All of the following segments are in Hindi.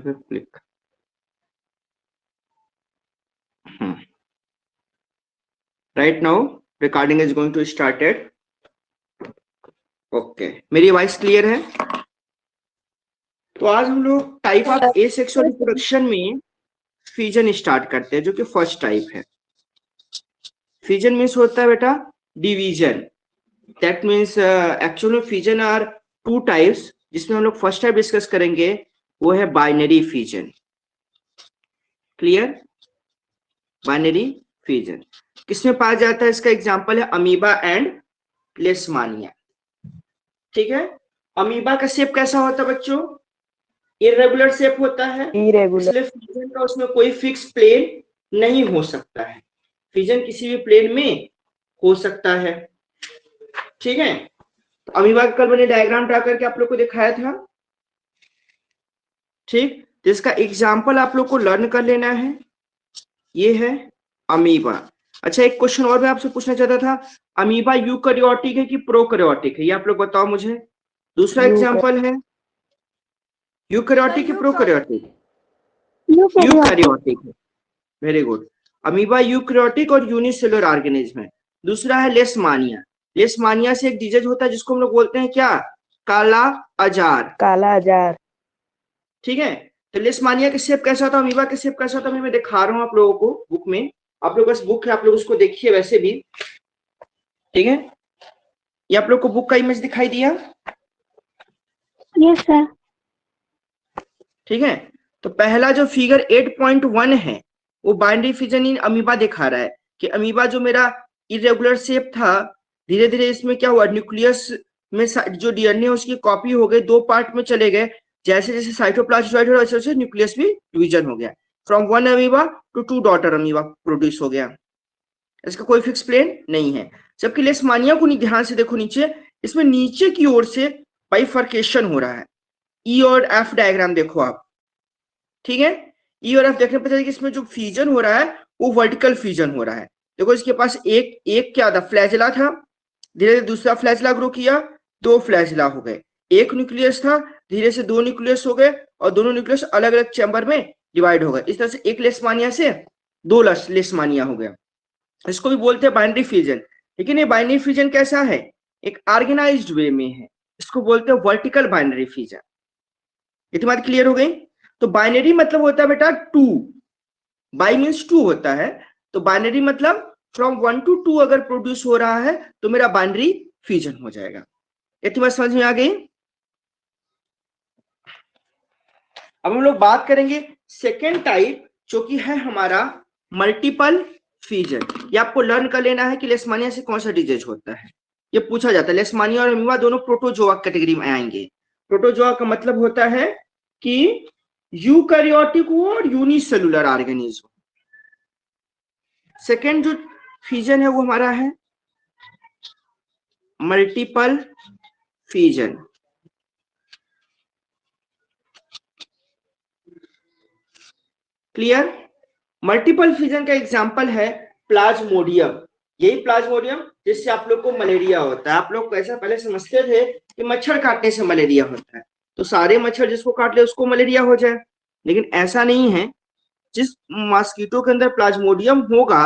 पे click. Right now recording is going to started. Okay, मेरी वॉइस क्लियर है? तो आज हम लोग टाइप ऑफ एसेक्सुअल रिप्रोडक्शन में फ्यूजन स्टार्ट करते हैं, जो कि फर्स्ट टाइप है। फ्यूजन मीन्स होता है बेटा division. That means actually fusion are two types, जिसमें हम लोग फर्स्ट टाइप डिस्कस करेंगे, वो है binary fusion. Clear? Binary fusion किसमें पाया जाता है? इसका एग्जांपल है अमीबा एंड लेशमानिया। ठीक है, अमीबा का शेप कैसा होता है बच्चों? इरेगुलर शेप होता है, इसलिए फ्यूजन का उसमें कोई फिक्स प्लेन नहीं हो सकता है। फ्यूजन किसी भी प्लेन में हो सकता है। ठीक है, तो अमीबा का कल मैंने डायग्राम ड्रा करके आप लोग को दिखाया था। ठीक, जिसका एग्जाम्पल आप लोग को लर्न कर लेना है, ये है अमीबा। अच्छा, एक क्वेश्चन और मैं आपसे पूछना चाहता था, अमीबा यूकैरियोटिक है कि प्रोकैरियोटिक है, ये आप लोग बताओ मुझे। दूसरा एग्जाम्पल है यूकैरियोटिक कि प्रोकैरियोटिक? यूकैरियोटिक है। Very good. अमीबा यूकैरियोटिक और यूनिसेलुलर ऑर्गेनिज्म है। दूसरा है लेशमानिया। लेशमानिया से एक डिजीज होता है जिसको हम लोग बोलते हैं क्या? काला अजार। काला अजार। ठीक है, तो लेशमानिया का शेप कैसा था, अमीबा का शेप कैसा था, मैं दिखा रहा हूं आप लोगों को बुक में। आप लोगों के पास बुक है, आप लोग उसको देखिए वैसे भी। ठीक है, ये आप लोग को बुक का इमेज दिखाई दिया? Yes sir. ठीक है, तो पहला जो फिगर 8.1 है वो बाइनरी फ्यूजन इन अमीबा दिखा रहा है कि अमीबा जो मेरा इरेगुलर शेप था, धीरे धीरे इसमें क्या हुआ, न्यूक्लियस में जो डीएनए उसकी कॉपी हो गई, दो पार्ट में चले गए। जैसे जैसे साइटोप्लाज्म डिवाइड हो, वैसे वैसे न्यूक्लियस भी डिवीजन हो गया। From one amoeba to daughter amoeba produce हो गया। इसका कोई फिक्स प्लेन नहीं है। जबकि लेशमानिया को ध्यान से देखो नीचे, इसमें नीचे की ओर से बाइफर्केशन हो रहा है। ई और एफ डायग्राम देखो आप। ठीक है, ई और एफ देखने पर कि इसमें जो फ्यूजन हो रहा है वो वर्टिकल फ्यूजन हो रहा है। देखो इसके पास एक एक क्या था, फ्लैजिला था, धीरे धीरे दूसरा फ्लैजिला ग्रो किया, दो फ्लैजिला हो गए। एक न्यूक्लियस था, धीरे से दो न्यूक्लियस हो गए, और दोनों न्यूक्लियस अलग अलग चैम्बर में डिवाइड हो गए। इस तरह से एक लेशमानिया से दो लेशमानिया हो गया। इसको भी बोलते हैं बाइनरी फ्यूजन। लेकिन ये बाइनरी फ्यूजन कैसा है? एक ऑर्गेनाइज्ड वे में है। इसको बोलते हैं वर्टिकल बाइनरी फ्यूजन। इतनी बात क्लियर हो गई? तो बाइनरी मतलब होता है बेटा टू, बाई मीन्स टू होता है। तो बाइनरी मतलब फ्रॉम 1 to 2 अगर प्रोड्यूस हो रहा है तो मेरा बाइनरी फ्यूजन हो जाएगा। इतनी बात समझ में आ गई? अब हम लोग बात करेंगे सेकेंड टाइप, जो कि है हमारा मल्टीपल फ्यूजन। ये आपको लर्न कर लेना है कि लेशमानिया से कौन सा डिजीज होता है। ये पूछा जाता है। लेशमानिया और अमीबा दोनों प्रोटोजोआ कैटेगरी में आएंगे। प्रोटोजोआ का मतलब होता है कि यूकैरियोटिक और यूनिसेलुलर ऑर्गेनिज्म। सेकेंड जो फ्यूजन है वो हमारा है multiple fusion. Clear? Multiple fusion का एग्जांपल है प्लाज्मोडियम। यही प्लाज्मोडियम जिससे आप लोग को मलेरिया होता है। आप लोग ऐसा पहले समझते थे कि मच्छर काटने से मलेरिया होता है, तो सारे मच्छर जिसको काट ले उसको मलेरिया हो जाए, लेकिन ऐसा नहीं है। जिस मॉस्किटो के अंदर प्लाज्मोडियम होगा,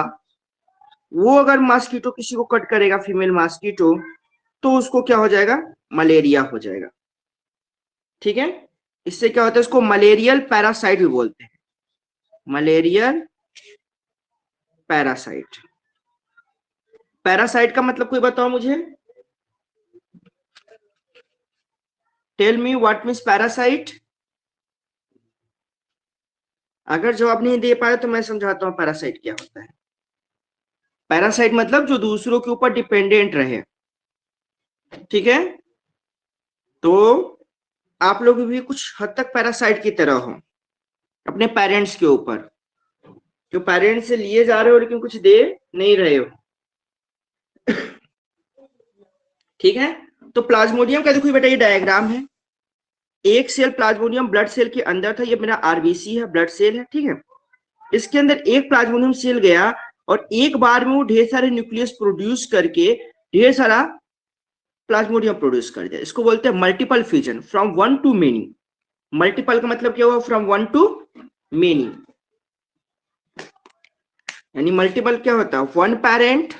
वो अगर मॉस्किटो किसी को कट करेगा, फीमेल मॉस्किटो, तो उसको क्या हो जाएगा? मलेरिया हो जाएगा। ठीक है, इससे क्या होता है, इसको मलेरियल पैरासाइट भी बोलते हैं। Malarial parasite. पैरासाइट का मतलब कोई बताओ मुझे। Tell me what means parasite. अगर जवाब नहीं दे पाए तो मैं समझाता हूं पैरासाइट क्या होता है। पैरासाइट मतलब जो दूसरों के ऊपर डिपेंडेंट रहे। ठीक है, तो आप लोग भी कुछ हद तक पैरासाइट की तरह हो, अपने पेरेंट्स के ऊपर, जो पेरेंट्स से लिए जा रहे हो लेकिन कुछ दे नहीं रहे हो। ठीक है, तो प्लाज्मोडियम का देखो बेटा ये डायग्राम है। एक सेल प्लाज्मोडियम ब्लड सेल के अंदर था, ये मेरा आरबीसी है, ब्लड सेल है। ठीक है, इसके अंदर एक प्लाज्मोडियम सेल गया और एक बार में वो ढेर सारे न्यूक्लियस प्रोड्यूस करके ढेर सारा प्लाज्मोडियम प्रोड्यूस कर दिया। इसको बोलते हैं multiple fusion, from one to many. Multiple का मतलब क्या हुआ, फ्रॉम वन टू मेनी, यानी मल्टीपल क्या होता है, one parent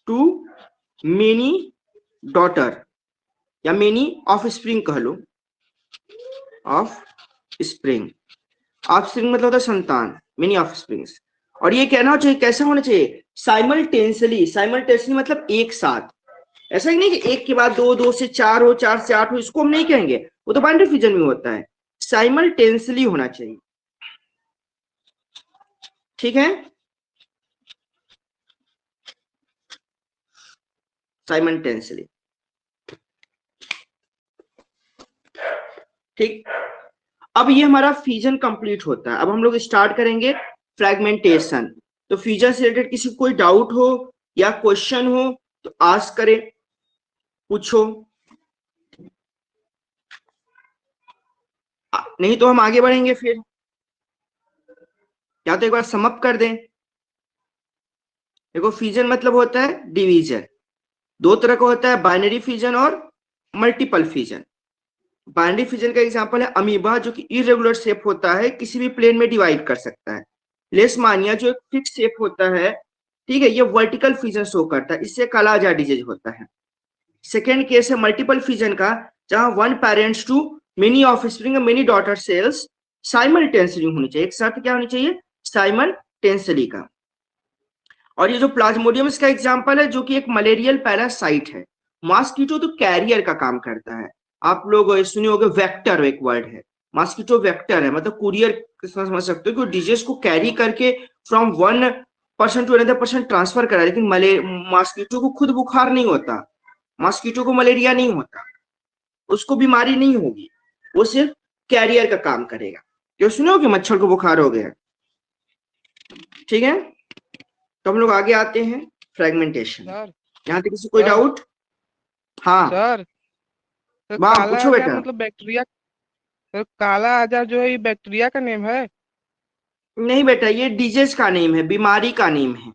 to many daughter, या मेनी ऑफ स्प्रिंग कह लो, ऑफ स्प्रिंग। ऑफ स्प्रिंग मतलब होता है संतान, मेनी ऑफ स्प्रिंग्स। और ये कहना चाहिए कैसा होना चाहिए, साइमल्टेनियसली। साइमल्टेनियसली मतलब एक साथ, ऐसा ही नहीं कि एक के बाद दो, दो से चार हो, चार से आठ हो, इसको हम नहीं कहेंगे, वो तो बाइनरी फिजन में होता है। साइमल्टेनियसली होना चाहिए, ठीक है, साइमल्टेनियसली, ठीक। अब ये हमारा फ्यूजन कंप्लीट होता है। अब हम लोग स्टार्ट करेंगे फ्रैगमेंटेशन। तो फ्यूजन से रिलेटेड किसी को कोई डाउट हो या क्वेश्चन हो तो आस्क करें, पूछो, नहीं तो हम आगे बढ़ेंगे फिर, या तो एक बार समअप कर दें। देखो फ्यूजन मतलब होता है डिवीजन, दो तरह का होता है, बाइनरी फ्यूजन और मल्टीपल फ्यूजन। बाइनरी फ्यूजन का एग्जांपल है अमीबा, जो कि इरेगुलर शेप होता है, किसी भी प्लेन में डिवाइड कर सकता है। लेशमानिया जो एक फिक्स शेप होता है, ठीक है, ये वर्टिकल फ्यूजन शो करता है, इससे कालाजार डिजीज होता है। सेकेंड केस है मल्टीपल फ्यूजन का, जहां one parents to many offspring, many daughter cells simultaneously होनी चाहिए। एक साथ क्या होनी चाहिए, साइमल्टेनियसली का। और ये जो प्लाज्मोडियम इसका एग्जांपल है, जो कि एक मलेरियल पैरासाइट है। मॉस्किटो तो कैरियर का काम करता है। आप लोग सुने होंगे वेक्टर, एक वर्ड है, मॉस्किटो वेक्टर है, मतलब कुरियर समझ सकते हो कि डिजीज को कैरी करके from one person to another person transfer करा। लेकिन मॉस्किटो को खुद बुखार नहीं होता, मॉस्किटो को मलेरिया नहीं होता, उसको बीमारी नहीं होगी, वो सिर्फ कैरियर का काम करेगा। जो सुने हो कि मच्छर को बुखार हो गया, ठीक है। तो हम लोग आगे आते हैं फ्रेगमेंटेशन। यहाँ तक किसी कोई डाउट? हाँ सर, तो वाह, काला पूछो आजार बेटा। मतलब बैक्टीरिया। तो काला आजार जो है ये बैक्टीरिया का नेम है। नहीं बेटा, ये डिजीज का नेम है, बीमारी का नेम है।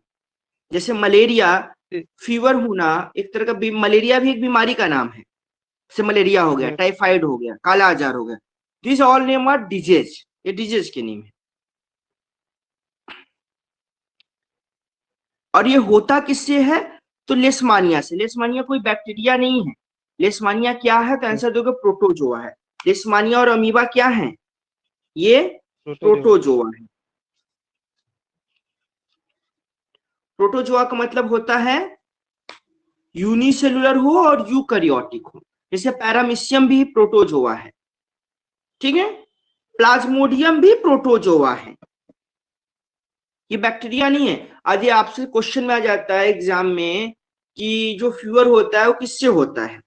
जैसे मलेरिया, फीवर होना एक तरह का, मलेरिया भी एक बीमारी का नाम है। जैसे मलेरिया हो गया, टाइफाइड हो गया, काला आजार हो गया, this all name are disease, ये डिजीज के नेम है। और ये होता किससे है, तो लेशमानिया से। लेशमानिया कोई बैक्टीरिया नहीं है। लेशमानिया क्या है, तो आंसर दोगे प्रोटोजोआ है। लेशमानिया और अमीबा क्या है, ये प्रोटोजोआ है। प्रोटोजोआ का मतलब होता है यूनिसेलुलर हो और यूकैरियोटिक हो। जैसे पैरामीशियम भी प्रोटोजोआ है, ठीक है, प्लाज्मोडियम भी प्रोटोजोआ है, ये बैक्टीरिया नहीं है। आज ये आपसे क्वेश्चन में आ जाता है एग्जाम में कि जो फीवर होता है वो किससे होता है,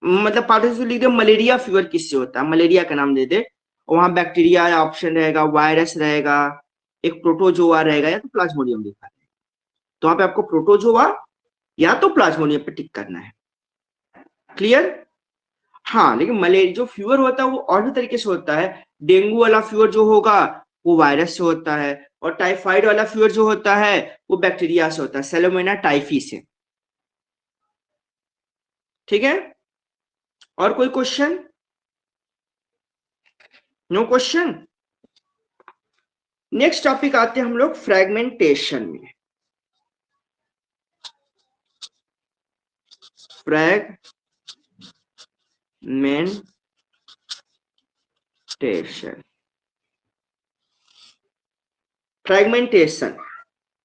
मतलब पार्टिसिपेट लिख दे मलेरिया फीवर किससे होता है, मलेरिया का नाम दे दे, वहां बैक्टीरिया ऑप्शन रहेगा, वायरस रहेगा, एक प्रोटोजोआ रहेगा, या तो प्लाज्मोडियम लिखा है। तो वहां पे आपको प्रोटोजोआ या तो प्लाज्मोडियम पे टिक करना है। क्लियर? हाँ, लेकिन मलेरिया जो फीवर होता है वो और भी तरीके से होता है। डेंगू वाला फीवर जो होगा वो वायरस से होता है, और टाइफाइड वाला फीवर जो होता है वो बैक्टीरिया से होता है, सैलोमोना टाइफी से। ठीक है, और कोई question? No question. Next topic आते हैं हम लोग फ्रेगमेंटेशन में। फ्रेगमेंटेशन, फ्रेगमेंटेशन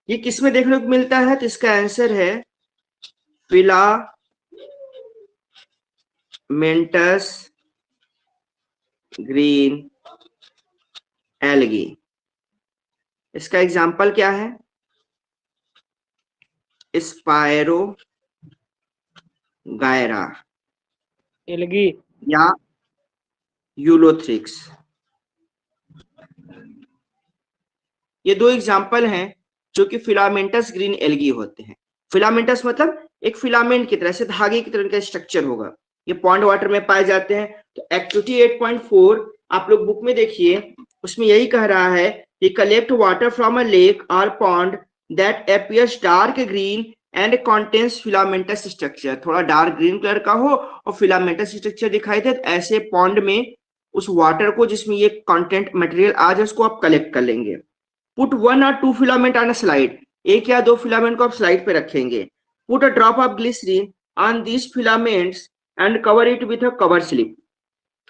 ये किसमें देखने को मिलता है, तो इसका आंसर है फिलामेंटस ग्रीन एल्गी। इसका एग्जाम्पल क्या है, स्पायरो गायरा एलगी या यूलोथ्रिक्स। ये दो एग्जाम्पल हैं जो कि फिलामेंटस ग्रीन एल्गी होते हैं। फिलामेंटस मतलब एक फिलामेंट की तरह से, धागे की तरह का स्ट्रक्चर होगा। ये पॉन्ड वाटर में पाए जाते हैं। तो एक्टिविटी 8.4 आप लोग बुक में देखिए, उसमें यही कह रहा है कि collect water from a lake और pond that appears dark green and contains filamentous structure, थोड़ा डार्क ग्रीन कलर का हो और फिलामेंटस स्ट्रक्चर दिखाई दे, तो ऐसे पॉन्ड में उस वाटर को जिसमें ये कंटेंट मटेरियल आ जाए उसको आप कलेक्ट कर लेंगे। Put 1 or 2 filament on a slide, एक या दो फिलामेंट को आप स्लाइड पे रखेंगे। Put a drop of glycerine on this filaments and cover it with a cover slip,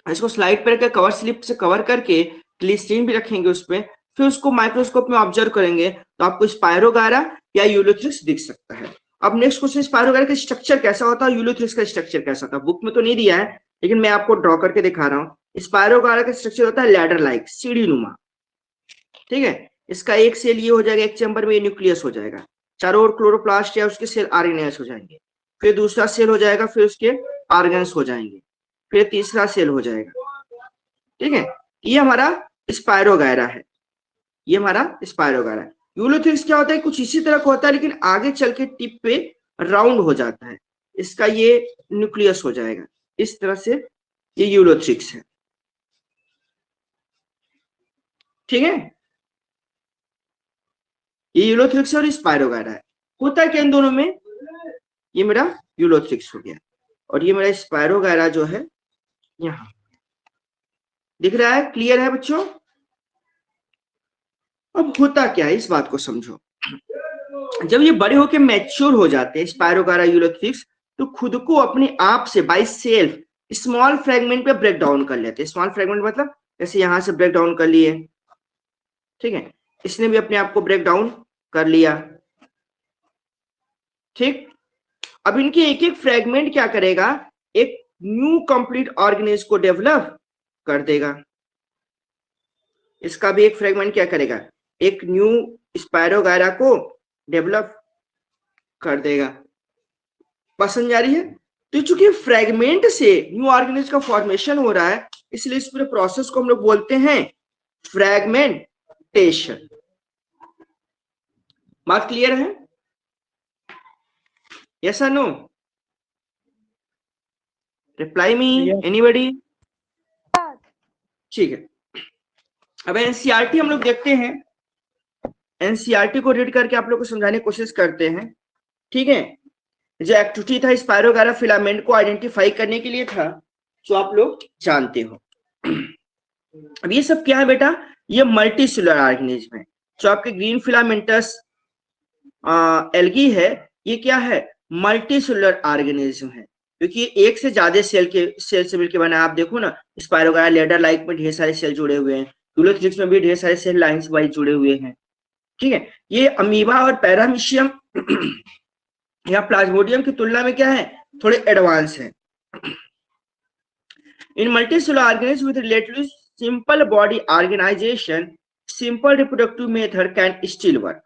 इसको स्लाइड पर रखकर कवर स्लिप से कवर करके ग्लिसरीन भी रखेंगे उस पर, फिर उसको माइक्रोस्कोप में ऑब्जर्व करेंगे तो आपको स्पायरोगारा या यूलोथ्रिक्स दिख सकता है। अब नेक्स्ट क्वेश्चन, स्पायरोगारा का स्ट्रक्चर कैसा होता है, यूलोथ्रिक्स का स्ट्रक्चर कैसा होता है, बुक में तो नहीं दिया है लेकिन मैं आपको ड्रॉ करके दिखा रहा हूँ। स्पायरोगारा का स्ट्रक्चर होता है लैडर लाइक, सीढ़ी नुमा, ठीक है। इसका एक सेल ये हो जाएगा, एक चैम्बर में ये न्यूक्लियस हो जाएगा, चारों ओर क्लोरोप्लास्ट या उसके सेल आरएनएस हो जाएंगे, फिर दूसरा सेल हो जाएगा, फिर उसके ऑर्गन्स हो जाएंगे, फिर तीसरा सेल हो जाएगा, ठीक है। ये हमारा स्पायरोगायरा है, ये हमारा स्पायरोगायरा है। यूलोथ्रिक्स क्या होता है, कुछ इसी तरह का होता है लेकिन आगे चल के टिप पे राउंड हो जाता है, इसका ये न्यूक्लियस हो जाएगा, इस तरह से ये यूलोथ्रिक्स है, ठीक है। ये यूलोथ्रिक्स और स्पायरोगायरा है। होता है क्या इन दोनों में, ये मेरा यूलोथ्रिक्स हो गया और ये मेरा स्पायरोगायरा जो है यहाँ दिख रहा है, क्लियर है बच्चों। अब होता क्या है इस बात को समझो, जब ये बड़े होकर मैच्योर हो जाते हैं स्पायरोगायरा यूलोथ्रिक्स, तो खुद को अपने आप से बाय सेल्फ स्मॉल फ्रेगमेंट पे ब्रेक डाउन कर लेते हैं। स्मॉल फ्रेगमेंट मतलब जैसे यहां से ब्रेक डाउन कर लिए, ठीक है, इसने भी अपने आप को ब्रेक डाउन कर लिया, ठीक। अब इनके एक एक फ्रेगमेंट क्या करेगा, एक न्यू कंप्लीट ऑर्गेनिज्म को डेवलप कर देगा। इसका भी एक फ्रेगमेंट क्या करेगा, एक न्यू स्पायरोगायरा को डेवलप कर देगा। पसंद जा रही है। तो चूंकि फ्रेगमेंट से न्यू ऑर्गेनिज्म का फॉर्मेशन हो रहा है, इसलिए इस पूरे प्रोसेस को हम लोग बोलते हैं फ्रेगमेंटेशन। बात क्लियर है, यस और नो, रिप्लाई मी एनीबॉडी, ठीक है। अब एनसीईआरटी हम लोग देखते हैं, एनसीईआरटी को रीड करके आप लोग को समझाने की कोशिश करते हैं, ठीक है। जो एक्टिविटी था स्पायरोगायरा फिलामेंट को आइडेंटिफाई करने के लिए था, जो आप लोग जानते हो। अब ये सब क्या है बेटा, ये मल्टी सेलुलर ऑर्गेनिज्म है। जो आपके ग्रीन फिलामेंटस एल्गी है, ये क्या है, मल्टी सेलुलर ऑर्गेनिज्म है, क्योंकि एक से ज्यादा सेल से मिलकर बना है। आप देखो ना, स्पायरोगायरा लेडर लाइक में ढेर सारे सेल जुड़े हुए हैं, यूलोथ्रिक्स में भी ढेर सारे सेल लाइंस वाइज जुड़े हुए हैं, ठीक है। ये अमीबा और पैरामीशियम या प्लाज्मोडियम की तुलना में क्या है, थोड़े एडवांस है। In multicellular organism with relatively simple body organisation, simple reproductive method can still work.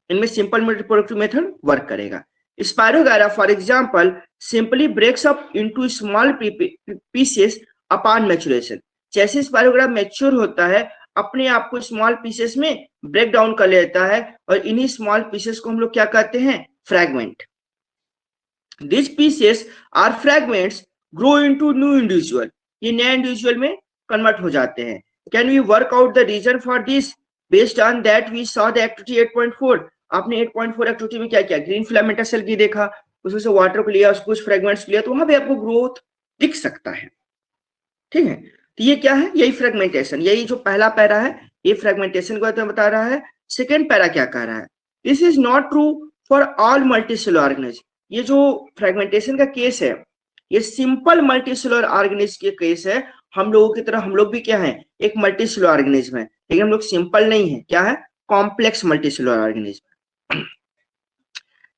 इनमें सिंपल रिप्रोडक्टिव मेथड वर्क करेगा। Spirogyra for example simply breaks up into small pieces upon maturation. जैसे स्पायरोगायरा मैच्योर होता है, अपने आप को स्मॉल पीसेस में ब्रेक डाउन कर लेता है, और इन्हीं स्मॉल पीसेस को हम लोग क्या कहते हैं, fragment. These pieces or fragments grow into new individual, ये नए इंडिविजुअल में कन्वर्ट हो जाते हैं। Can we work out the reason for this? Based on that we saw the activity 8.4। आपने 8.4 एक्टिविटी में क्या किया, ग्रीन फिलामेंटस सेल की देखा, उसमें से वाटर को लिया, उसको कुछ फ्रेगमेंट्स लिया, तो वहां पे आपको ग्रोथ दिख सकता है, ठीक है। तो ये क्या है, यही फ्रेगमेंटेशन, यही जो पहला पैरा है ये फ्रेगमेंटेशन को बता रहा है। सेकेंड पैरा क्या कह रहा है, this is not true for all multicellular organism. ये जो फ्रेगमेंटेशन का केस है, ये सिंपल मल्टीसेलुलर ऑर्गेनिज्म के केस है। हम लोगों की तरह हम लोग भी क्या है, एक मल्टीसेलुलर ऑर्गेनिज्म है, लेकिन हम लोग सिंपल नहीं है, क्या है, complex multicellular organism.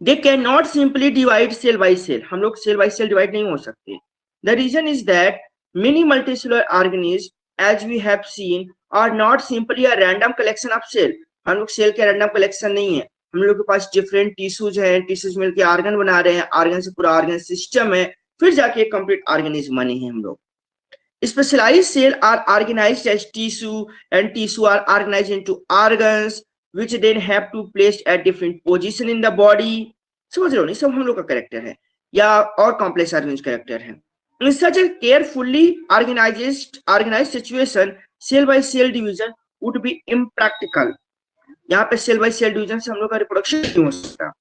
They can not simply divide cell by cell, हम लोग सेल बाय सेल डिवाइड नहीं हो सकते। The reason is that many multicellular organism as we have seen are not simply a random collection of cell. हम लोग सेल के रैंडम कलेक्शन नहीं है, हम लोग के पास डिफरेंट टिश्यूज हैं, टिश्यूज मिलकर ऑर्गन बना रहे हैं, ऑर्गन से पूरा ऑर्गन सिस्टम है, फिर जाके एक कंप्लीट ऑर्गेनिज्म बने हैं हम लोग। Specialised cell are organised as tissue and tissue are organised into organs which then have to placed at different position in the body. समझ रहे हो, नहीं सब हम लोग का कैरेक्टर है या और कॉम्प्लेक्स ऑर्गेनिज्म कैरेक्टर है। In such a carefully organised situation cell by cell division would be impractical. यहाँ पे सेल बाय सेल डिवीजन से हम लोग का रिप्रोडक्शन नहीं हो सकता।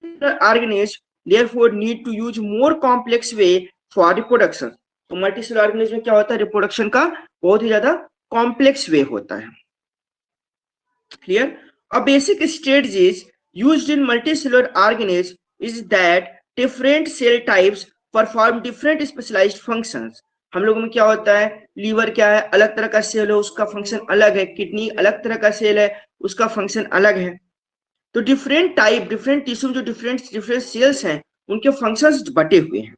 organisms therefore need to use more complex way for reproduction. तो मल्टीसेलुलर ऑर्गेनिज्म में क्या होता है, रिप्रोडक्शन का बहुत ही ज्यादा कॉम्प्लेक्स वे होता है. Clear? A basic strategies used in multicellular organisms is that different cell types perform different specialized functions. हम लोगों में क्या होता है, लीवर क्या है, अलग तरह का सेल है, उसका फंक्शन अलग है. किडनी अलग तरह का सेल है, उसका फंक्शन अलग है. तो डिफरेंट टाइप, डिफरेंट टिश्यू जो डिफरेंट डिफरेंट सेल्स हैं, उनके फंक्शंस बटे हुए हैं.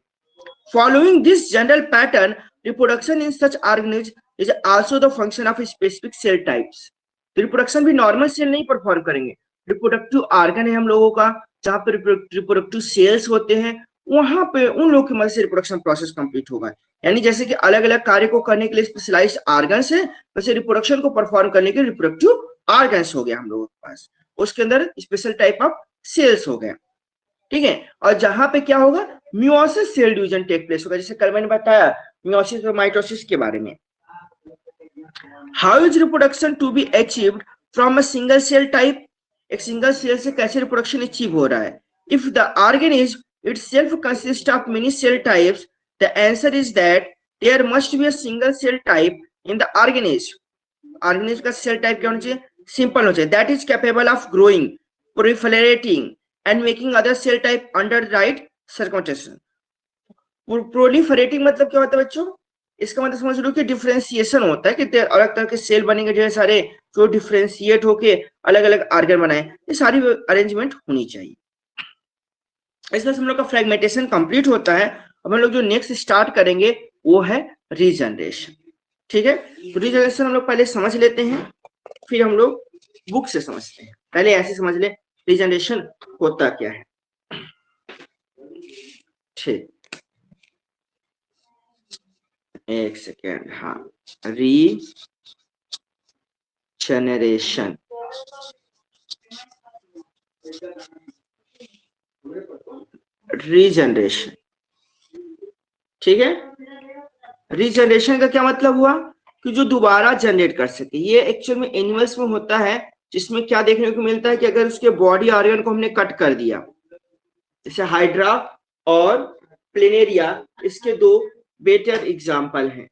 Following this general pattern, reproduction in such organism is also the function of specific cell types. Reproduction भी नॉर्मल सेल नहीं परफॉर्म करेंगे. रिप्रोडक्टिव ऑर्गन है हम लोगों का, जहां पर रिप्रोडक्टिव सेल्स होते हैं, वहां पे उन लोगों की मदद से रिप्रोडक्शन प्रोसेस कंप्लीट होगा. यानी जैसे कि अलग अलग कार्य को करने के लिए स्पेशलाइज्ड ऑर्गन्स है, वैसे रिप्रोडक्शन को परफॉर्म करने के लिए रिप्रोडक्टिव ऑर्गन्स हो गया हम लोगों के पास. उसके अंदर स्पेशल टाइप ऑफ सेल्स हो गए. ठीक है. और जहां पे क्या होगा, meiosis cell division take place होगा. जैसे कल मैंने बताया मियोसिस और माइटोसिस के बारे में. How is reproduction to be achieved from a single cell type. एक सिंगल सेल से कैसे रिप्रोडक्शन अचीव हो रहा है. If the organism itself consists of many cell types, the answer is that there must be a single cell type in the organism. organism का सेल टाइप क्या होना चाहिए, सिंपल होना चाहिए. That is capable of growing, proliferating and making other cell type under right circumstances. Proliferating मतलब क्या होता है बच्चों, इसका मतलब समझ लो कि डिफरेंशिएशन होता है कि अलग तरह के सेल बनेंगे ढेर सारे, जो डिफरेंशिएट होके अलग अलग ऑर्गन बनाए. ये सारी अरेंजमेंट होनी चाहिए. इसमें हम लोग का फ्रेगमेंटेशन कंप्लीट होता है. अब हम लोग जो नेक्स्ट स्टार्ट करेंगे वो है रीजनरेशन. ठीक है. तो रीजनरेशन हम लोग पहले समझ लेते हैं, फिर हम लोग बुक से समझते हैं. पहले ऐसे समझ ले रीजनरेशन होता क्या है. ठीक, एक सेकेंड. हाँ, रीजनरेशन. रीजनरेशन, ठीक है. रीजनरेशन का क्या मतलब हुआ कि जो दोबारा जनरेट कर सके. ये एक्चुअल में एनिमल्स में होता है, जिसमें क्या देखने को मिलता है कि अगर उसके बॉडी ऑर्गन को हमने कट कर दिया, जैसे हाइड्रा और प्लेनेरिया, इसके दो बेटर एग्जाम्पल हैं.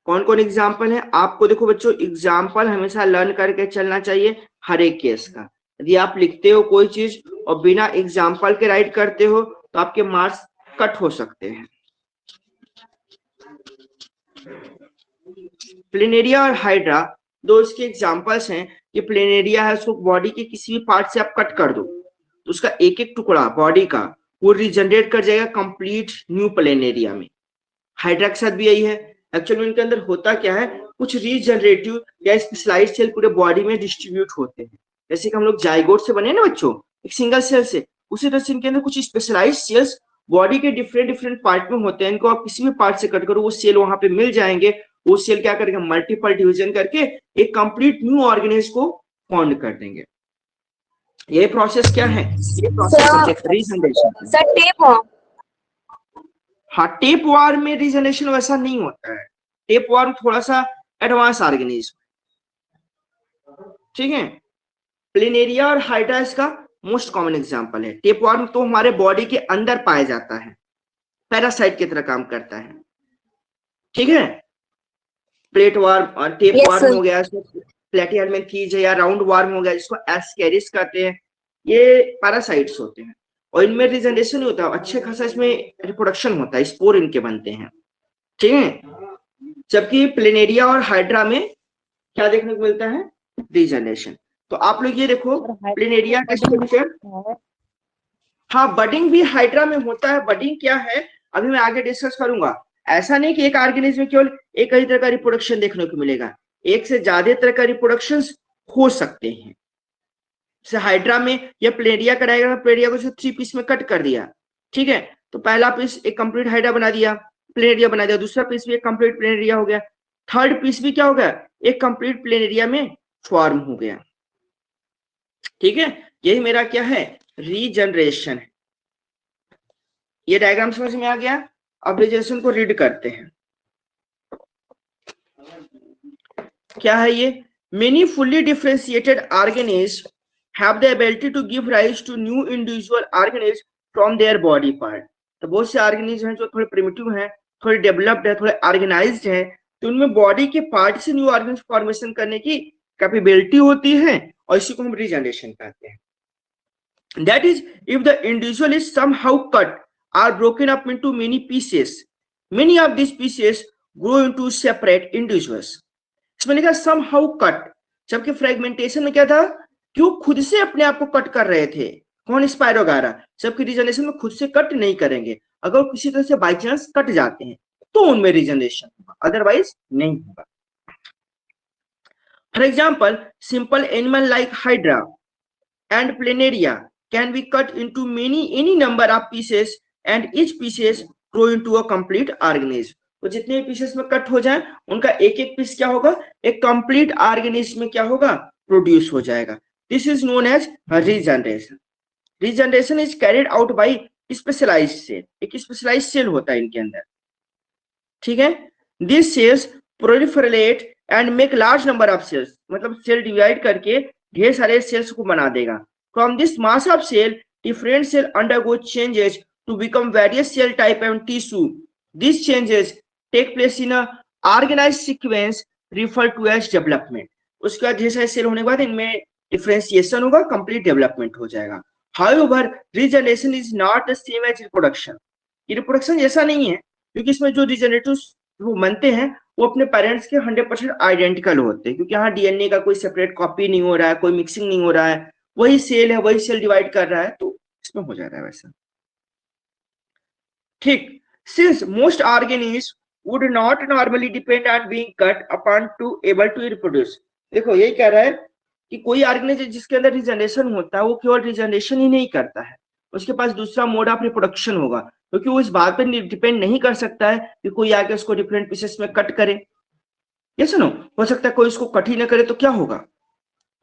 कौन कौन एग्जाम्पल है आपको देखो बच्चों, एग्जाम्पल हमेशा लर्न करके चलना चाहिए हर एक केस का. यदि आप लिखते हो कोई चीज और बिना एग्जाम्पल के राइट करते हो तो आपके मार्क्स कट हो सकते हैं. प्लेनेरिया और हाइड्रा दो इसके एग्जाम्पल्स हैं. कि प्लेनेरिया है, उसको बॉडी के किसी भी पार्ट से आप कट कर दो तो उसका एक एक टुकड़ा बॉडी का वो रिजनरेट कर जाएगा कंप्लीट न्यू प्लेनेरिया में. हाइड्रा के साथ भी यही है. एक्चुअली में इनके अंदर होता क्या है, कुछ रीजनरेटिव या स्पेशलाइज्ड सेल पूरे बॉडी में डिस्ट्रीब्यूट होते हैं. जैसे कि हम लोग जाइगोट से बने ना बच्चों, एक सिंगल सेल से, उसी तरह से इनके अंदर कुछ स्पेशलाइज्ड सेल्स बॉडी के डिफरेंट डिफरेंट पार्ट में होते हैं. इनको आप किसी भी पार्ट से कट करो वो सेल वहां पे मिल जाएंगे. वो सेल क्या करेंगे, मल्टीपल डिवीजन करके एक कंप्लीट न्यू ऑर्गेनिज्म को फाउंड कर देंगे. ये प्रोसेस क्या है, ये process regeneration. Sir tape warm. हाँ, टेप वार्म में रीजनरेशन वैसा नहीं होता है. टेप वार्म थोड़ा सा एडवांस ऑर्गेनिज्म. ठीक है. प्लेनेरिया और हाइड्रा इसका मोस्ट कॉमन एग्जांपल है. टेप वार्म तो हमारे बॉडी के अंदर पाया जाता है, पैरासाइट की तरह काम करता है. ठीक है. प्लेट वार्म और टेप वार्म हो गया, प्लेटिहेलमिन्थीज है, या राउंड वार्म हो गया जिसको एस्केरिस कहते हैं. ये पैरासाइट्स होते हैं और इनमें रीजनरेशन नहीं होता. अच्छे खासा इसमें रिप्रोडक्शन होता है, स्पोर इनके बनते हैं. ठीक है. जबकि प्लेनेरिया और हाइड्रा में क्या देखने को मिलता है, रीजनरेशन. तो आप लोग ये देखो प्लेनेरिया का स्ट्रक्चर. हाँ, बडिंग भी हाइड्रा में होता है. बडिंग क्या है अभी मैं आगे डिस्कस करूंगा. ऐसा नहीं कि एक ऑर्गेनिज्म में केवल एक ही तरह का रिप्रोडक्शन देखने को मिलेगा, एक से ज्यादा तरह का रिप्रोडक्शन हो सकते हैं. जैसे हाइड्रा में या प्लेनेरिया का डायग्राम, प्लेनेरिया को 3 पीस में कट कर दिया. ठीक है. तो पहला पीस एक कंप्लीट हाइड्रा बना दिया, प्लेनेरिया बना दिया. दूसरा पीस भी एक कंप्लीट प्लेनेरिया हो गया. थर्ड पीस भी क्या हो गया, एक कंप्लीट प्लेनेरिया में फॉर्म हो गया. ठीक है. यही मेरा क्या है, रीजनरेशन है. ये डायग्राम समझ में आ गया. अब रीजनरेशन को रीड करते हैं. क्या है ये, many fully differentiated organism have the ability to give rise to new individual organisms from their body part। तो बहुत से ऑर्गेनिज्म हैं जो थोड़े प्रिमिटिव हैं, थोड़े डेवलप्ड है, थोड़े ऑर्गेनाइज्ड हैं, तो उनमें बॉडी के पार्ट से न्यू ऑर्गेनिज्म फॉर्मेशन करने की कैपेबिलिटी होती है, और इसी को हम रीजनरेशन कहते हैं। That is, if the individual is somehow cut or broken up into many pieces, many of these pieces grow into separate individuals। इसमें लिखा somehow cut, जबकि फ्रेगमेंटेशन में क्या था कि वो खुद से अपने आप को कट कर रहे थे, कौन, स्पाइरोगारा, जबकि रीजनरेशन में खुद से कट नहीं करेंगे। अगर किसी तरह से बाई चांस कट जाते हैं तो उनमें रीजनरेशन होगा, अदरवाइज नहीं होगा। For example, simple animal like hydra and planaria can be cut into any number of pieces and each pieces grow into a complete organism। तो जितने पीसेस में कट हो जाए उनका एक एक पीस क्या होगा, एक कंप्लीट ऑर्गेनिज्म में क्या होगा, प्रोड्यूस हो जाएगा। This is known as regeneration. Regeneration is carried out by specialised cell, एक स्पेशलाइज्ड सेल होता है इनके अंदर, ठीक है। This cells proliferate and make large number of cells, मतलब सेल डिवाइड करके ढेर सारे सेल्स को बना देगा। From this mass of cell different cell undergo changes to become various cell type and tissue. This changes take place in a organised sequence refer to as development. उसके बाद ढेर सारे सेल होने के बाद इनमें डिफरेंशिएशन होगा, कंप्लीट डेवलपमेंट हो जाएगा। However regeneration is not the same as reproduction. ये रिप्रोडक्शन जैसा नहीं है, क्योंकि इसमें जो रिजनरेटिव्स वो बनते हैं वो अपने पेरेंट्स के 100% आइडेंटिकल होते हैं, क्योंकि यहाँ डीएनए का कोई सेपरेट कॉपी नहीं हो रहा है, कोई मिक्सिंग नहीं हो रहा है, वही सेल है, वही सेल डिवाइड कर रहा है, तो इसमें हो जा रहा है वैसा, ठीक। Since most organism would not normally depend on being cut upon to able to reproduce. देखो यही कह रहा है कि कोई ऑर्गेनिज्म जिसके अंदर रिजनरेशन होता है वो केवल रिजनरेशन ही नहीं करता है, उसके पास दूसरा मोड ऑफ रिप्रोडक्शन होगा, क्योंकि वो इस बात पर डिपेंड नहीं कर सकता है कि कोई आके उसको डिफरेंट पीसेस में कट करे। ये सुनो, हो सकता है कोई इसको कट ही ना करे, तो क्या होगा,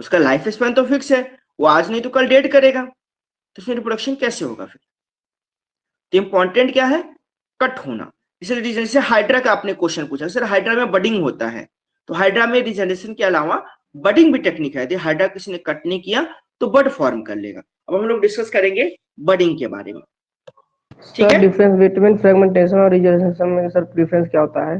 उसका लाइफ स्पैन तो फिक्स है, वो आज नहीं तो कल डेड करेगा, तो फिर रिप्रोडक्शन कैसे होगा फिर। तो इंपॉर्टेंट क्या है, कट होना। इसलिए रीजन हाइड्रा का आपने क्वेश्चन पूछा, सर हाइड्रा में बडिंग होता है, तो हाइड्रा में रिजनरेशन के अलावा बडिंग भी टेक्निक है। यदि हाइड्रा किसी ने कट नहीं किया तो बड फॉर्म कर लेगा। अब हम लोग डिस्कस करेंगे बडिंग के बारे में, ठीक सर है। डिफरेंस बिटवीन फ्रेगमेंटेशन और रिजनरेशन में सर डिफरेंस क्या होता है?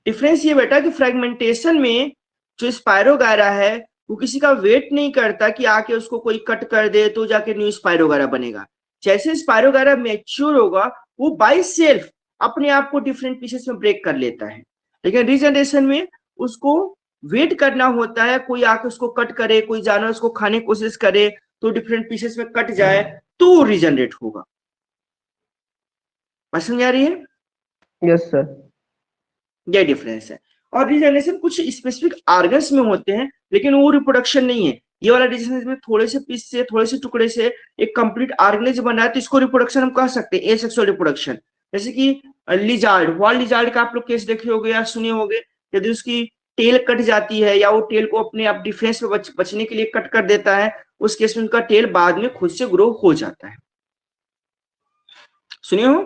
डिफरेंस ये बेटा कि फ्रेगमेंटेशन में जो स्पाइरोगायरा है वो किसी का वेट नहीं करता कि आके उसको कोई कट कर दे तो जाके न्यू स्पाइरोगायरा बनेगा। जैसे स्पाइरोगायरा मैच्योर होगा वो बाय सेल्फ अपने आप को डिफरेंट पीसेस में ब्रेक कर लेता है, लेकिन रीजनरेशन में उसको वेट करना होता है, कोई आके उसको कट करे, कोई जानवर उसको खाने की कोशिश करे तो डिफरेंट पीसेस में कट जाए तो रीजनरेट होगा। समझ आ रही है? Yes sir. ये डिफरेंस है। और रीजनरेशन कुछ स्पेसिफिक ऑर्गन्स में होते हैं, लेकिन वो रिप्रोडक्शन नहीं है। ये वाला रीजनरेशन में थोड़े से पीस से, थोड़े से टुकड़े से एक कंप्लीट ऑर्गेनिज्म बन रहा है, तो इसको रिप्रोडक्शन हम कह सकते हैं, एसेक्सुअल रिप्रोडक्शन। जैसे कि लिजार्ड, वॉल लिजार्ड का आप लोग केस देखे होंगे या सुने होंगे, यदि उसकी टेल कट जाती है या वो टेल को अपने आप डिफेंस में बचने के लिए कट कर देता है, उस केस में उनका टेल बाद में खुद से ग्रो हो जाता है। सुनिए हो?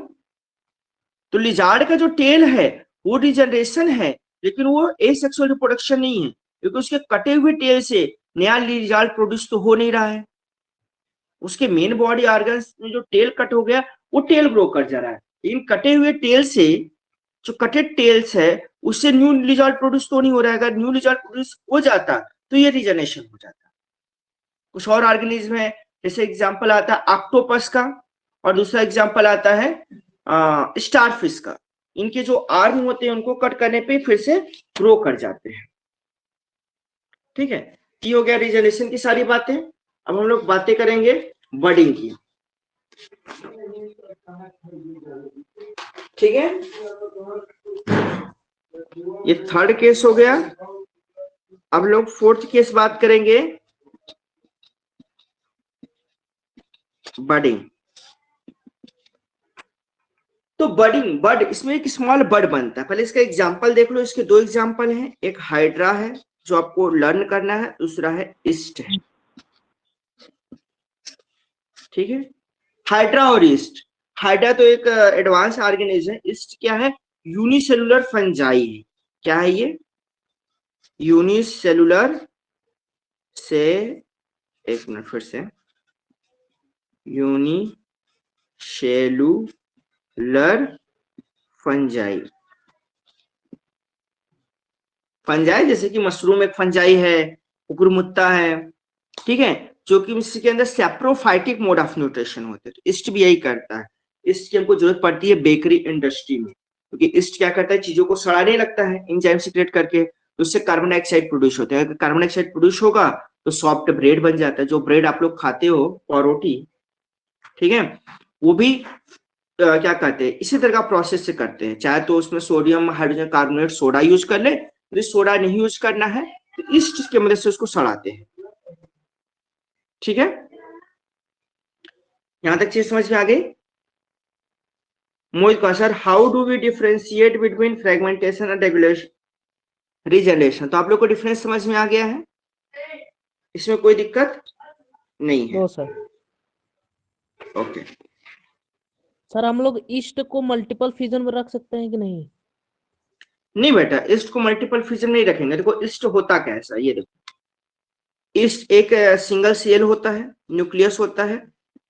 तो लिजार्ड का जो टेल है वो रिजनरेशन है, लेकिन वो एसेक्सुअल रिप्रोडक्शन नहीं है, क्योंकि उसके कटे हुए टेल से नया लिजार्ड प्रोड्यूस तो हो नहीं रहा है। उसके मेन बॉडी ऑर्गन्स में जो टेल कट हो गया वो टेल ग्रो कर जा रहा है, लेकिन कटे हुए टेल से, जो कटेड टेल्स है उससे न्यू लिजार्ड प्रोड्यूस तो नहीं हो रहा है। अगर न्यू लिजार्ड प्रोड्यूस हो जाता तो ये रिजनरेशन हो जाता। कुछ और ऑर्गेनिज्म है, जैसे एग्जांपल आता है ऑक्टोपस का, और दूसरा एग्जांपल आता है स्टारफिश का। इनके जो आर्म होते हैं उनको कट करने पे फिर से ग्रो कर जाते हैं, ठीक है। ये हो गया रिजनरेशन की सारी बातें। अब हम लोग बातें करेंगे बडिंग की, ठीक है। ये थर्ड केस हो गया। अब लोग फोर्थ केस बात करेंगे, बडिंग। तो बडिंग, बड, इसमें एक स्मॉल बड बनता है। पहले इसका एग्जांपल देख लो। इसके दो एग्जांपल हैं, एक हाइड्रा है जो आपको लर्न करना है, दूसरा है ईस्ट है, ठीक है। हाइड्रा और ईस्ट। हाइड्रा तो एक एडवांस ऑर्गेनिज्म है, ईस्ट क्या है, यूनिसेलुलर फंजाई है। क्या है ये? यूनिसेलुलर सेलुलर एक मिनट फिर से, यूनिसेलुलर फंजाई। फंजाई जैसे कि मशरूम एक फंजाई है, कुकुरमुत्ता है, ठीक है, जो कि इसके अंदर सेप्रोफाइटिक मोड ऑफ न्यूट्रिशन होते हैं। तो ईस्ट भी यही करता है। ईस्ट की हमको जरूरत पड़ती है बेकरी इंडस्ट्री में, क्योंकि ईस्ट क्या करता है, चीजों को सड़ाने लगता है एंजाइम सीक्रेट करके, तो उससे कार्बन डाइऑक्साइड प्रोड्यूस होता है। अगर कार्बन डाइऑक्साइड प्रोड्यूस होगा तो सॉफ्ट ब्रेड बन जाता है। जो ब्रेड आप लोग खाते हो, पावरोटी, ठीक है, वो भी क्या कहते हैं, इसी तरह का प्रोसेस से करते हैं। चाहे तो उसमें sodium hydrogen carbonate soda use कर ले, यदि सोडा नहीं यूज करना है तो ईस्ट की मदद से उसको सड़ाते हैं। ठीक है, यहां तक चीज समझ में आ गई। मोहित का sir, how do we differentiate between fragmentation and regulation regeneration? तो आप लोग को डिफरेंस समझ में आ गया है, इसमें कोई दिक्कत नहीं है। No sir. ओके सर हम लोग ईस्ट को मल्टीपल फ्यूजन में रख सकते हैं कि नहीं? नहीं बेटा, ईस्ट को मल्टीपल फ्यूजन नहीं रखेंगे। देखो ईस्ट होता कैसा, ये देखो, ईस्ट एक सिंगल सेल होता है, न्यूक्लियस होता है,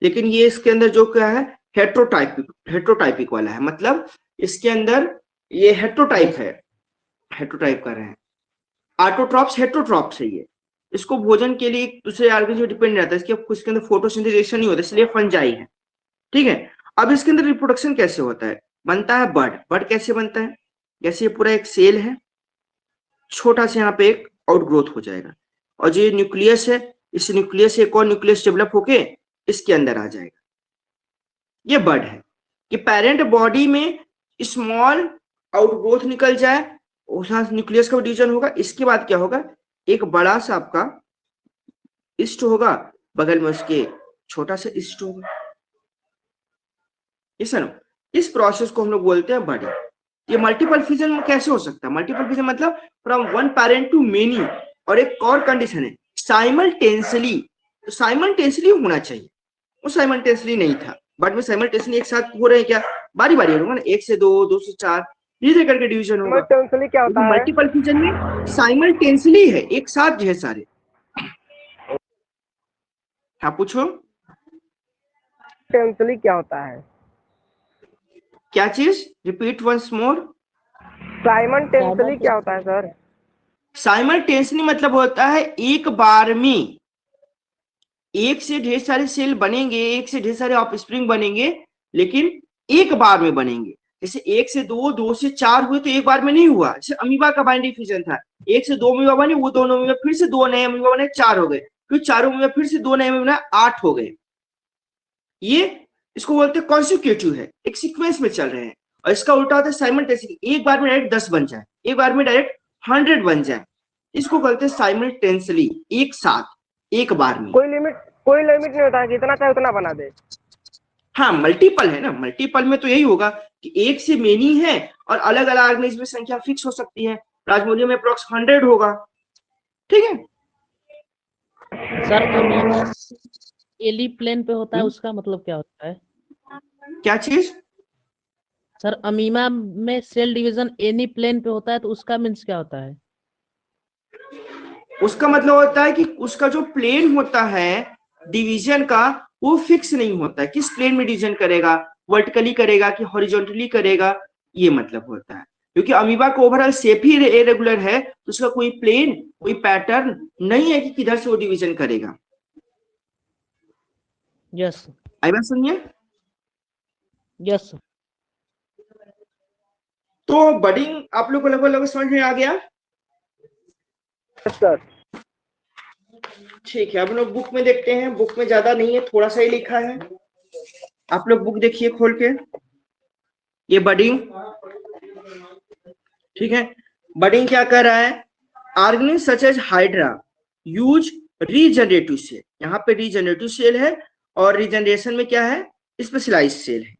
लेकिन ये इसके अंदर जो क्या है, हेट्रोटाइपिक वाला है। मतलब इसके अंदर ये हेट्रोटाइप है, हेट्रोटाइप कर रहे हैं, ऑटोट्रॉप्स हेट्रोट्रॉप्स है ये। इसको भोजन के लिए एक दूसरे ऑर्गेनिज्म पे डिपेंड रहता है, इसके अंदर फोटोसिंथेसिस नहीं होता, इसलिए फंजाई है। ठीक है, अब इसके अंदर रिप्रोडक्शन कैसे होता है, बनता है बर्ड। बर्ड कैसे बनता है, जैसे ये पूरा एक सेल है, छोटा सा यहाँ पे एक आउटग्रोथ हो जाएगा, और जो न्यूक्लियस है, इस न्यूक्लियस से एक और न्यूक्लियस डेवलप होके इसके अंदर आ जाएगा। ये बर्ड है कि पेरेंट बॉडी में स्मॉल आउटग्रोथ निकल जाए, न्यूक्लियस का डिवीजन होगा। इसके बाद क्या होगा, एक बड़ा सा आपका ईस्ट होगा, बगल में उसके छोटा सा ईस्ट होगा। इस प्रोसेस को हम लोग बोलते हैं बर्डिंग। ये मल्टीपल फ्यूजन में कैसे हो सकता है? मल्टीपल फ्यूजन मतलब from one parent to many, और एक और कंडीशन है साइमल्टेनियसली। तो साइमल्टेनियसली होना चाहिए, वो साइमल्टेनियसली नहीं था, बट में साइमल्टेनियसली एक साथ हो रहे हैं क्या, बारी बारी होगा ना, 1 से 2, 2 से 4, धीरे करके डिवीजन होगा। साइमल्टेनियसली क्या होता है? मल्टीपल फ्यूजन में साइमल्टेनियसली है, एक साथ जो है सारे। हाँ पूछो, साइमल्टेनियसली क्या होता है? क्या चीज, रिपीट वंस मोर। साइमल्टेनियसली क्या होता है सर? साइमल्टेनियसली मतलब होता है एक बार में एक से ढेर सारे सेल बनेंगे, एक से ढेर सारे ऑफस्प्रिंग बनेंगे, लेकिन एक बार में बनेंगे। जैसे 1 से 2, 2 से 4 हुए तो एक बार में नहीं हुआ। जैसे अमीबा का बाइंडिंग फ्यूजन था, 1 से 2 अमीबा बने, वो दोनों अमीबा फिर से 2 नए अमीबा बने, 4 हो गए, फिर 4 अमीबा फिर से 2 नए अमीबा बने, 8 हो गए। ये इसको बोलते हैं कॉन्सिक्यूटिव है, एक सीक्वेंस में चल रहे हैं। और इसका उल्टा होता है साइमल्टेनियसली, एक बार में डायरेक्ट 10 बन जाए, एक बार में डायरेक्ट 100 बन जाए, इसको बोलते हैं साइमल्टेनियसली, एक साथ एक बार में। कोई लिमिट नहीं होता है कि इतना चाहे उतना बना दे? हाँ मल्टीपल है ना, मल्टीपल में तो यही होगा कि एक से मेनी है, और अलग अलग ऑर्गेनिज्म में संख्या फिक्स हो सकती है। प्लाज्मोडियम में अप्रोक्स 100 होगा। ठीक है सर अमीबा एली प्लेन पे होता है, उसका मतलब क्या होता है? क्या चीज? सर अमीबा में सेल डिवीजन एनी प्लेन पे होता है, तो उसका मीन्स क्या होता है? उसका मतलब होता है कि उसका जो प्लेन होता है डिवीजन का, वो फिक्स नहीं होता है। किस प्लेन में डिवीजन करेगा, वर्टिकली करेगा कि हॉरिजॉन्टली करेगा, ये मतलब होता है। क्योंकि अमीबा का ओवरऑल शेप ही इरेगुलर है, तो उसका कोई प्लेन, कोई पैटर्न नहीं है कि किधर से वो डिवीजन करेगा। यस आई बात सुनिए। यस। तो बडिंग आप लोग को लगभग समझ में आ गया। सर ठीक है, अब लोग बुक में देखते हैं। बुक में ज्यादा नहीं है, थोड़ा सा ही लिखा है। आप लोग बुक देखिए खोल के, ये बडिंग। ठीक है, बडिंग क्या कर रहा है, organism such as hydra use regenerative cell. यहाँ पे रीजनरेटिव सेल है, और रीजनरेशन में क्या है, स्पेशलाइज्ड सेल है।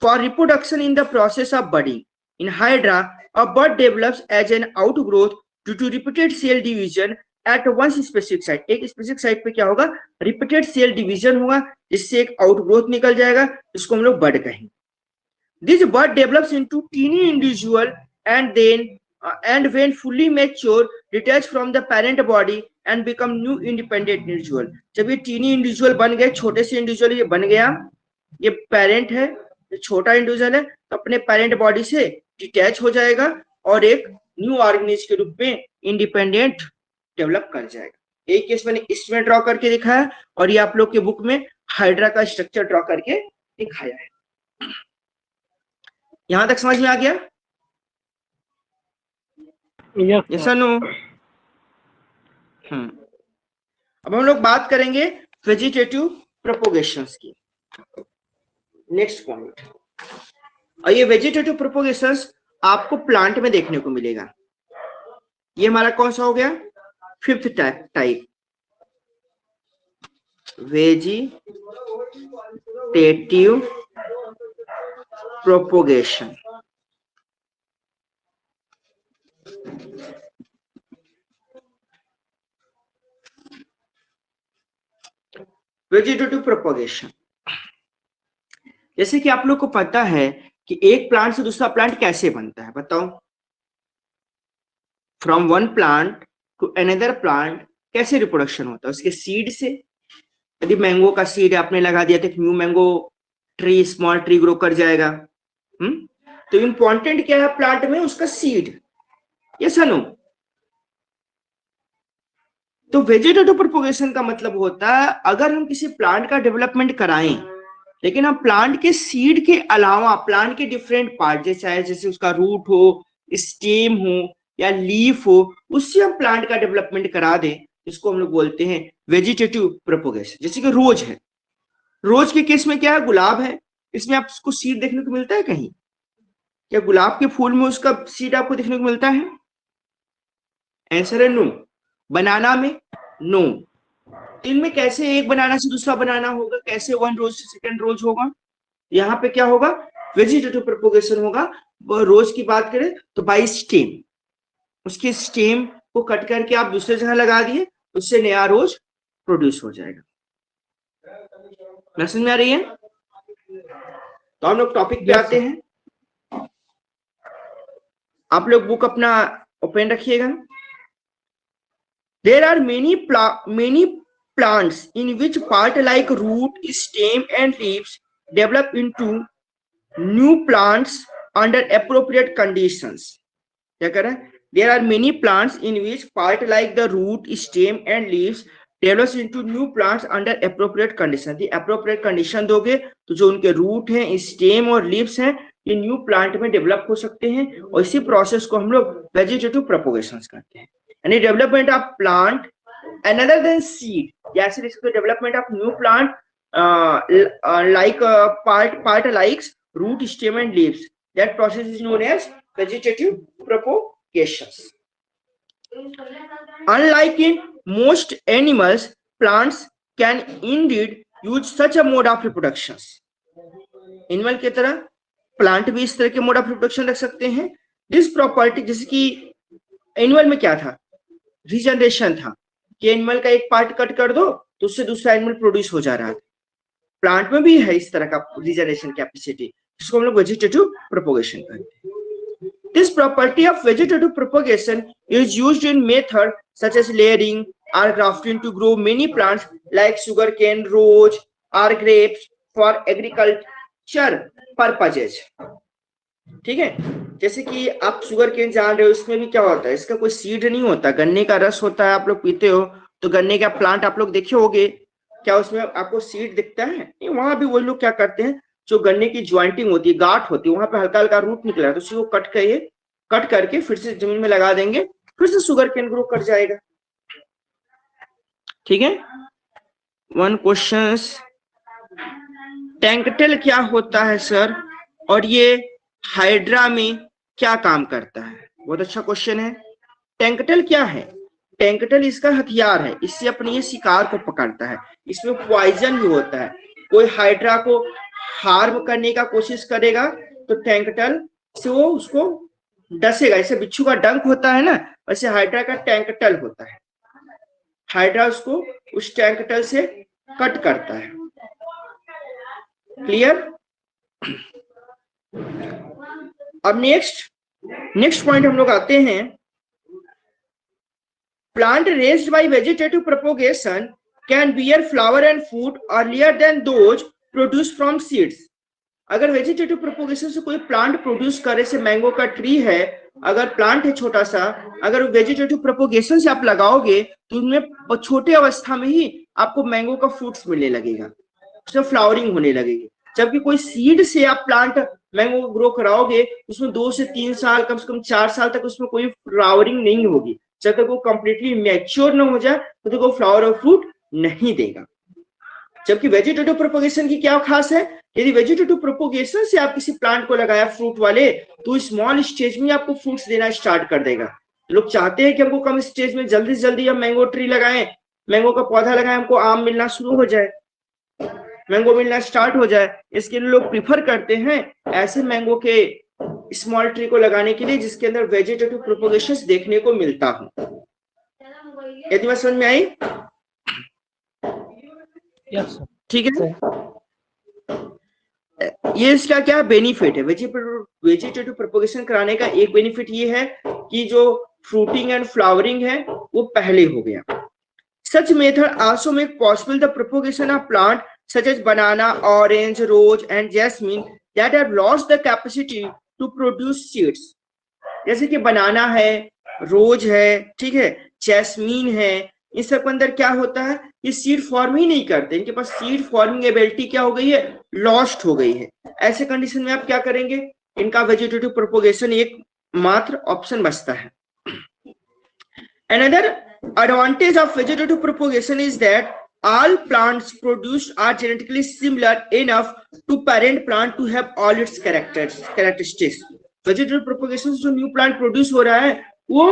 For reproduction in the process of budding in hydra, a bud develops as an outgrowth due to repeated cell division at one specific site. एक स्पेसिफिक साइट पे क्या होगा, रिपीटेड सेल डिवीजन होगा, जिससे एक आउटग्रोथ निकल जाएगा, जिसको हम लोग बड कहेंगे। This bud develops into tiny individual and then and when fully mature detach from the parent body and become new independent individual। जब ये टीनी इंडिविजुअल बन गए, छोटे से इंडिविजुअल ये बन गया, ये पेरेंट है, ये छोटा इंडिविजुअल है, तो अपने पेरेंट बॉडी से डिटैच हो जाएगा और एक न्यू ऑर्गेनिज्म के रूप में इंडिपेंडेंट डेवलप कर जाएगा। एक केस मैंने इसमें ड्रॉ करके दिखाया और ये आप लोग के बुक में हाइड्रा का स्ट्रक्चर ड्रॉ करके दिखाया है। यहां तक समझ में आ गया? Yes no? अब हम लोग बात करेंगे वेजिटेटिव प्रोपोगेशंस की। नेक्स्ट पॉइंट, और ये वेजिटेटिव प्रोपोगेशंस आपको प्लांट में देखने को मिलेगा। ये हमारा कौन सा हो गया? Fifth type, vegetative propagation. Vegetative propagation, जैसे कि आप लोग को पता है कि एक प्लांट से दूसरा प्लांट कैसे बनता है, बताओ? From one plant to another plant कैसे रिप्रोडक्शन होता है? उसके सीड से। यदि मैंगो का सीड आपने लगा दिया तो new mango tree, small tree grow कर जाएगा। तो इंपॉर्टेंट क्या है प्लांट में? उसका सीड। यस और नो? तो वेजिटेटिव प्रोपोगेशन का मतलब होता है अगर हम किसी प्लांट का डेवलपमेंट कराएं, लेकिन हम प्लांट के सीड के अलावा प्लांट के डिफरेंट पार्ट, जैसे उसका रूट हो, स्टेम हो या लीफ हो, उससे हम प्लांट का डेवलपमेंट करा दें, इसको हम लोग बोलते हैं वेजिटेटिव प्रोपोगेशन। जैसे कि रोज है, रोज के केस में क्या है? गुलाब है, इसमें आपको सीड देखने को मिलता है कहीं? क्या गुलाब के फूल में उसका सीड आपको देखने को मिलता है? आंसर है नो। बनाना में नो। इनमें कैसे एक बनाना से दूसरा बनाना होगा? कैसे वन रोज से सेकंड रोज होगा? यहाँ पे क्या होगा? वेजिटेटिव प्रोपोगेशन होगा। रोज की बात करें तो बाय स्टेम, उसके स्टेम को कट करके आप दूसरे जगह लगा दिए, उससे नया रोज प्रोड्यूस हो जाएगा। समझ में आ रही है? तो हम लोग टॉपिक पे आते हैं। आप लोग बुक अपना ओपन रखिएगा। There are many plants in which part like root, stem and leaves develop into new plants under appropriate conditions. क्या कर रहा है? There are many plants in which part like the root, stem and leaves develops into new plants under appropriate conditions. The appropriate condition दोगे तो जो उनके रूट हैं, स्टेम और लीव्स हैं, ये न्यू प्लांट में डेवलप हो सकते हैं और इसी प्रोसेस को हम लोग वेजिटेटिव प्रोपोगेशन करते हैं। यानी development of plant another than seed, yes, it is the development of new plant like part likes root, stem and leaves. That process is known as vegetative propagations. Unlike in most animals, plants can indeed use such a mode of reproductions. Animal की तरह प्लांट भी इस तरह के मोड ऑफ रिप्रोडक्शन रख सकते हैं। दिस प्रॉपर्टी, जैसे कि एनिमल में क्या था? रीजनरेशन था कि एनिमल का एक पार्ट कट कर दो तो उससे दूसरा एनिमल प्रोड्यूस हो जा रहा था। प्लांट में भी है इस तरह का रीजनरेशन कैपेसिटी, जिसको हम लोग वेजिटेटिव प्रोपोगेशन कहते हैं। This property of vegetative propagation is used in method such as layering और grafting to grow many plants like sugar cane, rose और ग्रेप्स फॉर एग्रीकल्चर पर्पजेज। ठीक है, जैसे कि आप शुगर केन जान रहे हो, इसमें भी क्या होता है? इसका कोई सीड नहीं होता, गन्ने का रस होता है। आप लोग पीते हो तो गन्ने का प्लांट आप लोग देखे होंगे, क्या उसमें आपको सीड दिखता है? नहीं। वहां भी वही लोग क्या करते हैं, जो गन्ने की ज्वाइंटिंग होती है, गांठ होती है, वहां पे हल्का हल्का रूट निकला है तो उसी को कट करके फिर से जमीन में लगा देंगे, फिर से शुगर केन ग्रो कर जाएगा। ठीक है। वन क्वेश्चन, टेंकटेल क्या होता है सर, और ये हाइड्रा में क्या काम करता है? बहुत अच्छा क्वेश्चन है। टेंकटेल क्या है? टेंकटेल इसका हथियार है, इससे अपने ये शिकार को पकड़ता है। इसमें पॉइजन भी होता है। कोई हाइड्रा को हार्म करने का कोशिश करेगा तो टेंकटेल से वो उसको डसेगा। जैसे बिच्छू का डंक होता है ना, वैसे हाइड्रा का टेंकटेल होता है। हाइड्रा उसको उस टेंकटेल से कट करता है। क्लियर? अब नेक्स्ट नेक्स्ट पॉइंट हम लोग आते हैं, plant raised by vegetative propagation can bear flower and fruit earlier than those produce from seeds. अगर वेजिटेटिव प्रोपोगेशन से कोई प्लांट प्रोड्यूस करे, से मैंगो का ट्री है, अगर प्लांट है छोटा सा, अगर वेजिटेटिव प्रोपोगेशन से आप लगाओगे तो उनमें छोटे अवस्था में ही आपको मैंगो का फ्रूट्स मिलने लगेगा, उसमें फ्लावरिंग होने लगेगी। जबकि कोई सीड से आप प्लांट मैंगो ग्रो कराओगे, उसमें 2 से 3 साल, कम से कम 4 साल तक उसमें कोई फ्लावरिंग नहीं होगी। जब तक वो कंप्लीटली मैच्योर न हो जाए तो तक वो फ्लावर और फ्रूट नहीं देगा। जबकि वेजिटेटिव प्रोपोगेशन की क्या खास है, यदि वेजिटेटिव प्रोपोगेशन से आप किसी प्लांट को लगाया फ्रूट वाले, तो स्मॉल स्टेज में आपको फ्रूट्स देना स्टार्ट कर देगा। लोग चाहते हैं कि हमको कम स्टेज में जल्दी से जल्दी हम मैंगो ट्री लगाएं, मैंगो का पौधा लगाएं, हमको आम मिलना शुरू हो जाए, मैंगो मिलना स्टार्ट हो जाए। इसके लिए लोग प्रिफर करते हैं ऐसे मैंगो के स्मॉल ट्री को लगाने के लिए जिसके अंदर वेजिटेटिव प्रोपोगेशन देखने को मिलता हो। यदि बात समझ में आई? Yes sir. ठीक है, ये इसका क्या बेनिफिट है? वेजिटेटिव प्रोपोगेशन कराने का एक बेनिफिट ये है कि जो फ्रूटिंग एंड फ्लावरिंग है वो पहले हो गया। Such method also make possible the propagation of plant such as banana, orange, rose and jasmine that have lost the capacity to produce seeds. जैसे कि बनाना है, रोज है, ठीक है, जैस्मीन है, इन सब के अंदर क्या होता है, ये सीड फॉर्म ही नहीं करते, इनके पास सीड फॉर्मिंग एबिलिटी क्या हो गई है, लॉस्ट हो गई है। ऐसे कंडीशन में आप क्या करेंगे, इनका वेजिटेटिव प्रोपोगेशन एक मात्र ऑप्शन बचता है। Another advantage of vegetative propagation is that all plants produced are genetically similar enough to parent plant to have all its characteristics. Vegetative propagation से जो न्यू प्लांट प्रोड्यूस हो रहा है वो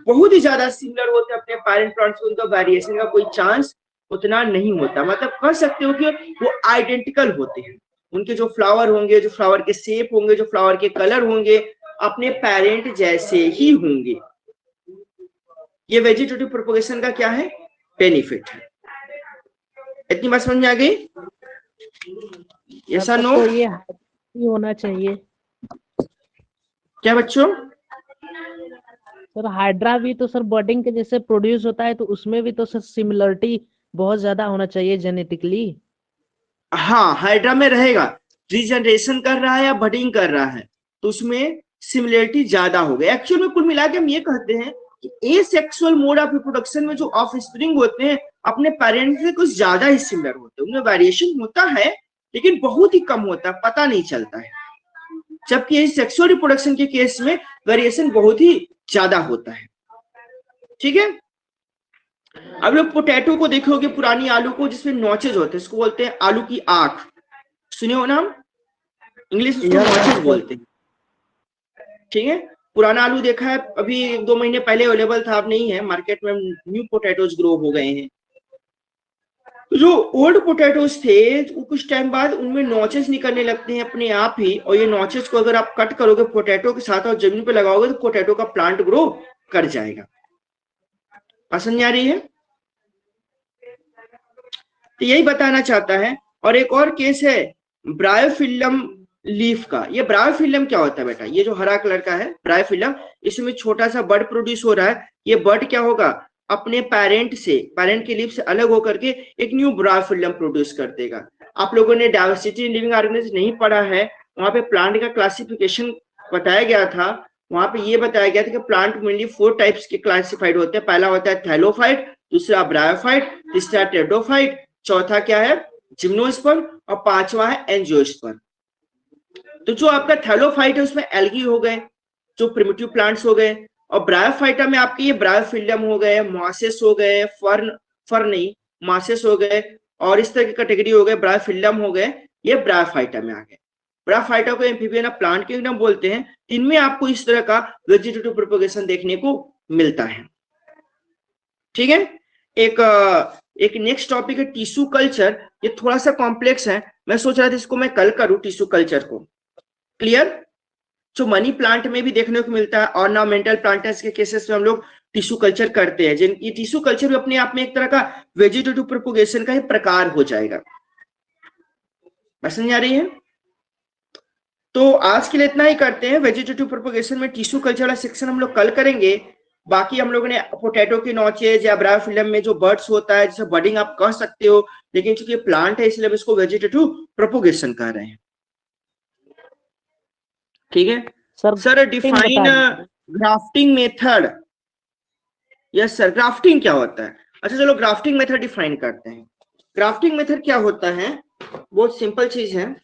बहुत ही ज्यादा सिमिलर होते हैं अपने पेरेंट प्लांट से, उनका वेरिएशन का कोई चांस उतना नहीं होता। मतलब कह सकते हो कि वो आइडेंटिकल होते हैं, उनके जो फ्लावर होंगे, जो फ्लावर के शेप होंगे, जो फ्लावर के कलर होंगे, अपने पेरेंट जैसे ही होंगे। ये वेजिटेटिव प्रोपोगेशन का क्या है, बेनिफिट है। इतनी बात समझ में आ गई? यस और नो? तो ये होना चाहिए क्या बच्चों? सर हाइड्रा भी तो सर बर्डिंग के जैसे प्रोड्यूस होता है, तो उसमें भी तो सर सिमिलरिटी बहुत ज्यादा होना चाहिए जेनेटिकली। हाँ, हाइड्रा में रहेगा, रीजनरेशन कर रहा है या बडिंग कर रहा है तो उसमें सिमिलरिटी ज्यादा हो गई। एक्चुअल में कुल मिला के हम ये कहते हैं कि एसेक्सुअल मोड ऑफ रिप्रोडक्शन में जो ऑफस्प्रिंग होते हैं अपने पेरेंट से कुछ ज्यादा ही सिमिलर होते हैं, उनमें वेरिएशन होता है लेकिन बहुत ही कम होता है, पता नहीं चलता है। जबकि सेक्सुअल रिप्रोडक्शन के केस में वेरिएशन बहुत ही ज्यादा होता है। ठीक है, अब लोग पोटैटो को देखोगे, पुरानी आलू को जिसमें नॉचेज होते हैं, इसको बोलते हैं आलू की आंख, सुने हो नाम, इंग्लिश में नॉचेज बोलते हैं। ठीक है, पुराना आलू देखा है, अभी 1-2 महीने पहले अवेलेबल था, अब नहीं है मार्केट में, न्यू पोटैटोज ग्रो हो गए हैं। तो जो ओल्ड पोटैटोज थे वो कुछ टाइम बाद उनमें नॉचेस निकलने लगते हैं अपने आप ही, और ये नॉचेस को अगर आप कट करोगे पोटैटो के साथ और जमीन पे लगाओगे तो पोटैटो का प्लांट ग्रो कर जाएगा। पसंद आ रही है? तो यही बताना चाहता है। और एक और केस है ब्रायोफिलम लीफ का। ये ब्रायोफिलम क्या होता है बेटा, ये जो हरा कलर का है ब्रायोफिलम, इसमें छोटा सा बर्ड प्रोड्यूस हो रहा है। ये बर्ड क्या होगा, अपने पेरेंट से, पेरेंट के लीफ से अलग होकर के एक न्यू ब्रायोफिलम प्रोड्यूस कर देगा। आप लोगों ने डायवर्सिटी इन लिविंग ऑर्गेनिज्म नहीं पढ़ा है, वहां पे प्लांट का क्लासिफिकेशन बताया गया था। वहां पे ये बताया गया था कि प्लांट मेनली 4 टाइप्स के क्लासिफाइड होते हैं। पहला होता है थैलोफाइट, दूसरा ब्रायोफाइट, तीसरा टेडोफाइट, चौथा क्या है जिम्नोस्पर्म, और 5वां है एंजियोस्पर्म। तो जो आपका थैलोफाइट है उसमें एल्गी हो गए, जो प्रिमिटिव प्लांट्स हो गए, और ब्रायोफाइटा में आपके ये ब्रायोफिलियम हो गए, मॉसेस हो गए, फर्न नहीं मॉसेस हो गए, और इस तरह की कैटेगरी हो गए, ब्रायोफिलियम हो गए, ये ब्रायोफाइटा में आ गए। ब्रायोफाइटा को एम्फीबियन प्लांट किंगडम बोलते हैं। इनमें आपको इस तरह का वेजिटेटिव प्रोपगेशन देखने को मिलता है। ठीक है, एक नेक्स्ट टॉपिक है टिश्यू कल्चर। ये थोड़ा सा कॉम्प्लेक्स है, मैं सोच रहा था इसको मैं कल करूं टिश्यू कल्चर को। क्लियर? जो मनी प्लांट में भी देखने को मिलता है, ऑर्नामेंटल प्लांट्स के केसेस में हम लोग टिश्यू कल्चर करते हैं। ये टिश्यू कल्चर भी अपने आप में एक तरह का वेजिटेटिव प्रोपगेशन का ही प्रकार हो जाएगा। समझ आ रही है? तो आज के लिए इतना ही करते हैं। वेजिटेटिव प्रोपगेशन में टिश्यू कल्चर वाला सेक्शन हम लोग कल करेंगे। बाकी हम लोगों ने पोटैटो के नॉचेज या ब्रायोफिल्म में जो बर्ड्स होता है, जैसे बडिंग आप कह सकते हो, लेकिन चूंकि प्लांट है इसलिए इसको वेजिटेटिव प्रोपगेशन कह रहे हैं। ठीक है sir, define grafting method. Yes sir, grafting क्या होता है? अच्छा चलो ग्राफ्टिंग मेथड डिफाइन करते हैं। ग्राफ्टिंग मेथड क्या होता है? बहुत सिंपल चीज है।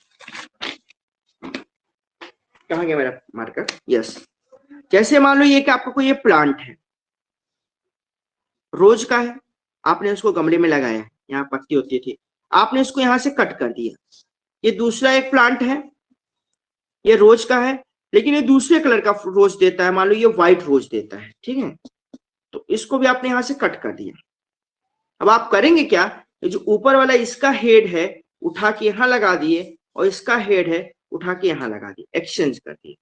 कहाँ गया मेरा मार्कर? यस, जैसे मान लो ये कि आपका कोई ये प्लांट है, रोज का है, आपने उसको गमले में लगाया है, यहाँ पत्ती होती थी, आपने इसको यहां से कट कर दिया। ये दूसरा एक प्लांट है, ये रोज का है, लेकिन ये दूसरे कलर का रोज देता है, मान लो ये व्हाइट रोज देता है, ठीक है? तो इसको भी आपने यहां से कट कर दिया। अब आप करेंगे क्या, ये जो ऊपर वाला इसका हेड है उठा के यहां लगा दिए, और इसका हेड है उठा के यहां लगा दिए, एक्सचेंज कर दिए,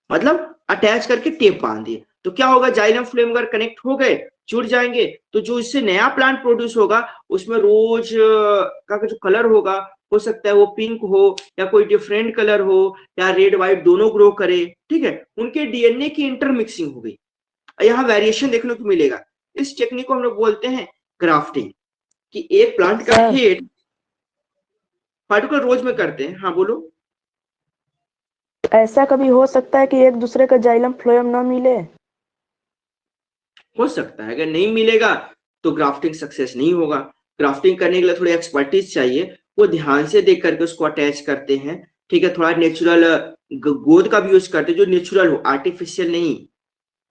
मतलब अटैच करके टेप बांध दिए। तो क्या होगा, जाइलम फ्लेम अगर कनेक्ट हो गए, जुड़ जाएंगे, तो जो इससे नया प्लांट प्रोड्यूस होगा उसमें रोज का जो कलर होगा, हो सकता है वो पिंक हो या कोई डिफरेंट कलर हो या रेड व्हाइट दोनों ग्रो करे, ठीक है? उनके डीएनए की इंटरमिक्सिंग हो गई, यहाँ वेरिएशन देखने को मिलेगा। इस टेक्निक को हम लोग बोलते हैं ग्राफ्टिंग, कि एक प्लांट का हेड पार्टिकुलर रोज में करते हैं। हाँ बोलो। ऐसा कभी हो सकता है कि एक दूसरे का जाइलम फ्लोएम ना मिले? हो सकता है, अगर नहीं मिलेगा तो ग्राफ्टिंग सक्सेस नहीं होगा। ग्राफ्टिंग करने के लिए थोड़ी एक्सपर्टीज चाहिए, वो ध्यान से देख करके उसको अटैच करते हैं, ठीक है? थोड़ा नेचुरल गोद का भी यूज करते हैं, जो नेचुरल हो, आर्टिफिशियल नहीं,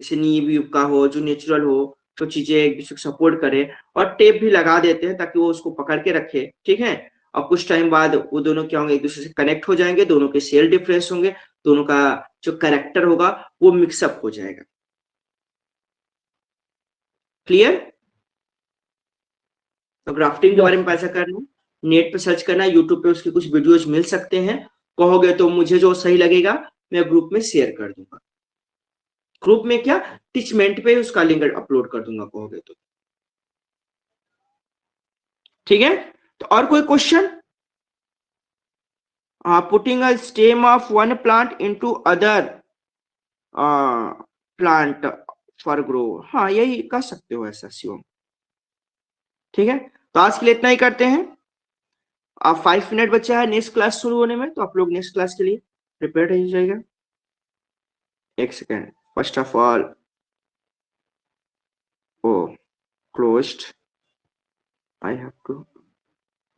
जैसे नींव का हो, जो नेचुरल हो, तो चीजें एक दूसरे को सपोर्ट करे। और टेप भी लगा देते हैं ताकि वो उसको पकड़ के रखे, ठीक है? और कुछ टाइम बाद वो दोनों क्या होंगे, एक दूसरे से कनेक्ट हो जाएंगे, दोनों के सेल डिफरेंस होंगे, दोनों का जो कैरेक्टर होगा वो मिक्सअप हो जाएगा। क्लियर? तो ग्राफ्टिंग के बारे में कैसा करना, नेट पे सर्च करना, यूट्यूब पे उसके कुछ वीडियोज मिल सकते हैं। कहोगे तो मुझे जो सही लगेगा मैं ग्रुप में शेयर कर दूंगा। ग्रुप में क्या, टीचमेंट पे उसका लिंक अपलोड कर दूंगा कहोगे तो, ठीक है? तो और कोई question? Putting a stem of one plant into other plant for grow, हाँ यही कर सकते हो ऐसा शिवम। ठीक है, तो आज के लिए इतना ही करते हैं। अब 5 मिनट बचा है नेक्स्ट क्लास शुरू होने में, तो आप लोग नेक्स्ट क्लास के लिए प्रिपेयर रह जाएगा। एक second, first of all oh closed, I have to